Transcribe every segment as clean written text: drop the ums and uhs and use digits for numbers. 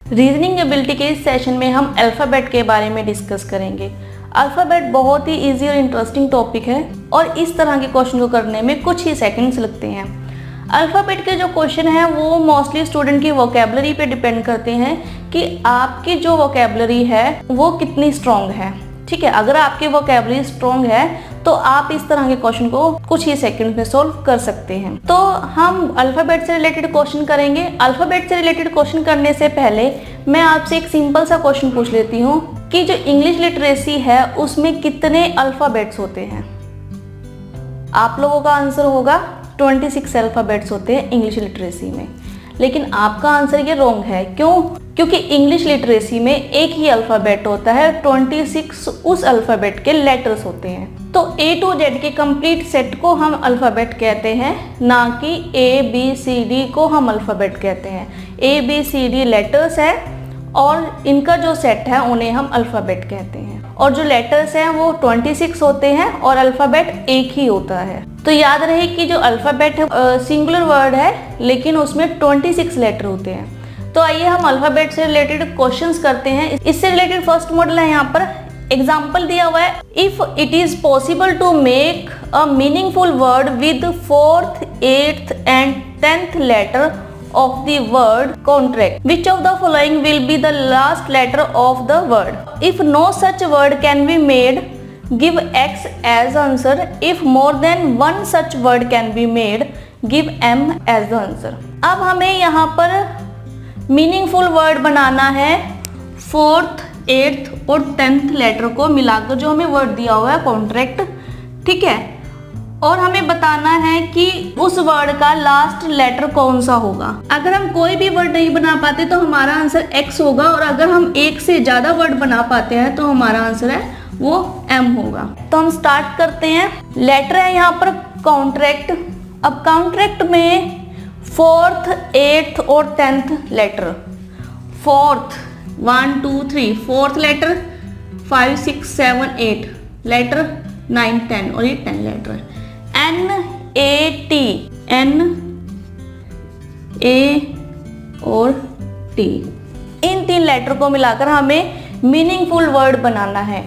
Reasoning ability के इस session में हम अल्फ़ाबेट के बारे में डिस्कस करेंगे। अल्फ़ाबेट बहुत ही इजी और इंटरेस्टिंग टॉपिक है और इस तरह के क्वेश्चन को करने में कुछ ही सेकंड्स लगते हैं। अल्फ़ाबेट के जो क्वेश्चन हैं वो मोस्टली स्टूडेंट की वोकैबुलरी पे डिपेंड करते हैं कि आपकी जो वोकैबुलरी है वो कितनी स्ट्रॉन्ग है। ठीक है, अगर आपकी वोकैबुलरी स्ट्रॉन्ग है तो आप इस तरह के क्वेश्चन को कुछ ही सेकंड में सोल्व कर सकते हैं। तो हम अल्फ़ाबेट से रिलेटेड क्वेश्चन करेंगे। अल्फ़ाबेट से रिलेटेड क्वेश्चन करने से पहले मैं आपसे एक सिंपल सा क्वेश्चन पूछ लेती हूँ कि जो इंग्लिश लिटरेसी है उसमें कितने अल्फ़ाबेट्स होते हैं। आप लोगों का आंसर होगा 26 अल्फ़ाबेट्स होते हैं इंग्लिश लिटरेसी में, लेकिन आपका आंसर ये रॉन्ग है। क्यों? क्योंकि इंग्लिश लिटरेसी में एक ही अल्फ़ाबेट होता है, 26 उस अल्फ़ाबेट के लेटर्स होते हैं। तो A to Z के कंप्लीट सेट को हम अल्फ़ाबेट कहते हैं, ना कि ABCD को हम अल्फ़ाबेट कहते हैं। ABCD लेटर्स है और इनका जो सेट है उन्हें हम अल्फ़ाबेट कहते हैं। और जो लेटर्स हैं वो 26 होते हैं और अल्फ़ाबेट एक ही होता है। तो याद रहे कि जो अल्फ़ाबेट है सिंगुलर वर्ड है, लेकिन उसमें 26 लेटर होते हैं। तो आइए हम अल्फ़ाबेट से रिलेटेड क्वेश्चंस करते हैं। इससे रिलेटेड फर्स्ट मॉडल है, यहाँ पर एग्जाम्पल दिया हुआ है। If it is possible to make a meaningful word with 4th, 8th and 10th letter of the word contract, which of the following will be the last letter of the word? If no such word can be made, give X as answer. If more than one such word can be made, give M as the answer. अब हमें यहाँ पर meaningful word बनाना है 4th, 8th और 10th letter को मिलाकर जो हमें वर्ड दिया हुआ है कॉन्ट्रैक्ट। ठीक है, और हमें बताना है कि उस वर्ड का लास्ट लेटर कौन सा होगा। अगर हम कोई भी वर्ड नहीं बना पाते तो हमारा आंसर X होगा, और अगर हम एक से ज़्यादा वर्ड बना पाते हैं तो हमारा आंसर है वो M होगा। तो हम स्टार्ट करते हैं। लेटर है यहाँ पर कॉन्ट्रैक्ट। अब कॉन्ट्रैक्ट में 4th, 8th और 10th letter. 4th 1 2 3 4th letter 5 6 7 8 letter 9 10 और ये 10 लेटर है। NAT, N A और T, इन 3 लेटर को मिलाकर हमें मीनिंगफुल वर्ड बनाना है।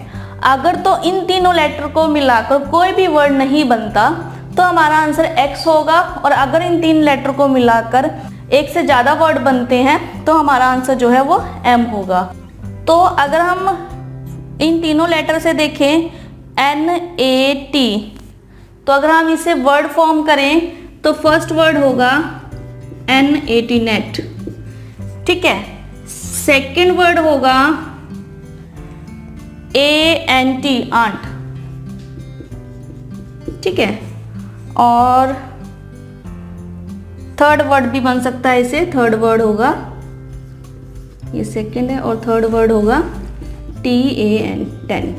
अगर तो इन तीनों लेटर को मिलाकर कोई भी वर्ड नहीं बनता तो हमारा आंसर X होगा, और अगर इन 3 लेटर को मिलाकर एक से ज़्यादा वर्ड बनते हैं तो हमारा आंसर जो है वो M होगा। तो अगर हम इन तीनों लेटर से देखें NAT, तो अगर हम इसे वर्ड फॉर्म करें तो फर्स्ट वर्ड होगा NAT नेट। ठीक है, सेकंड वर्ड होगा ANT आंट। ठीक है, और थर्ड वर्ड भी बन सकता है इसे। थर्ड वर्ड होगा, ये सेकंड है, और थर्ड वर्ड होगा TAN 10।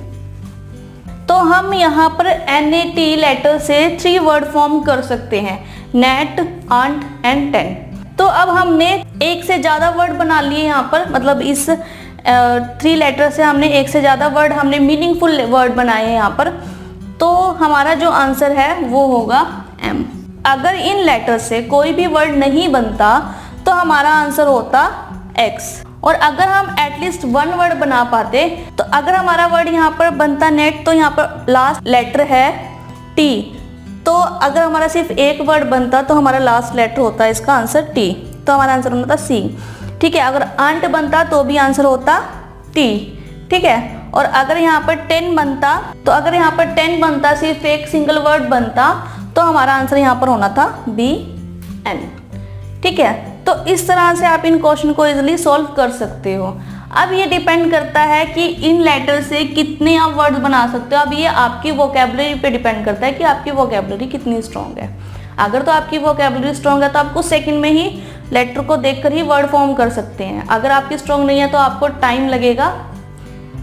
तो हम यहाँ पर NAT लेटर से 3 वर्ड फॉर्म कर सकते हैं, नेट, आंट एंड 10। तो अब हमने एक से ज़्यादा वर्ड बना लिए यहाँ पर, मतलब इस 3 लेटर से हमने एक से ज़्यादा वर्ड, हमने मीनिंगफुल वर्ड बनाए हैं यहाँ पर। तो हमारा जो आंसर है वो होगा M। अगर इन लेटर से कोई भी वर्ड नहीं बनता तो हमारा आंसर होता X। और अगर हम एटलीस्ट 1 वर्ड बना पाते, तो अगर हमारा वर्ड यहाँ पर बनता नेट, तो यहाँ पर लास्ट लेटर है T। तो अगर हमारा सिर्फ एक वर्ड बनता तो हमारा लास्ट लेटर होता है इसका आंसर T, तो हमारा आंसर होता C। ठीक है, अगर आंट बनता तो भी आंसर होता T। ठीक है, और अगर यहाँ पर 10 बनता, तो अगर यहाँ पर 10 बनता, सिर्फ एक सिंगल वर्ड बनता, तो हमारा आंसर यहाँ पर होना था BN। ठीक है, तो इस तरह से आप इन क्वेश्चन को इजीली सॉल्व कर सकते हो। अब ये डिपेंड करता है कि इन लेटर से कितने आप वर्ड बना सकते हो। अब ये आपकी वोकैबुलरी पे डिपेंड करता है कि आपकी वोकैबुलरी कितनी स्ट्रॉन्ग है। अगर तो आपकी वोकैबुलरी स्ट्रॉन्ग है तो आप कुछ सेकंड में ही लेटर को देखकर ही वर्ड फॉर्म कर सकते हैं। अगर आपकी स्ट्रॉन्ग नहीं है तो आपको टाइम लगेगा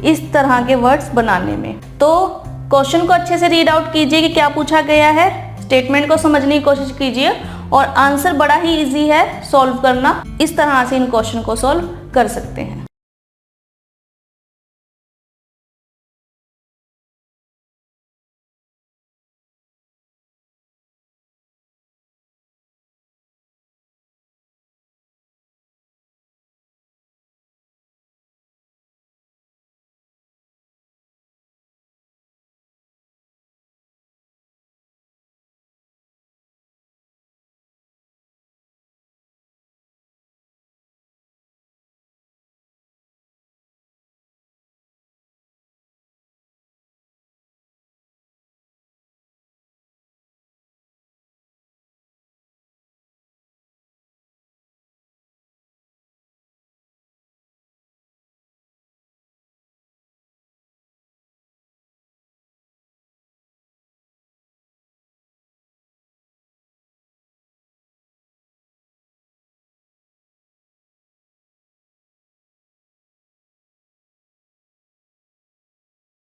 इस तरह के वर्ड्स बनाने में। तो क्वेश्चन को अच्छे से रीड आउट कीजिए कि क्या पूछा गया है, स्टेटमेंट को समझने की कोशिश कीजिए, और आंसर बड़ा ही इजी है सॉल्व करना। इस तरह से इन क्वेश्चन को सॉल्व कर सकते हैं।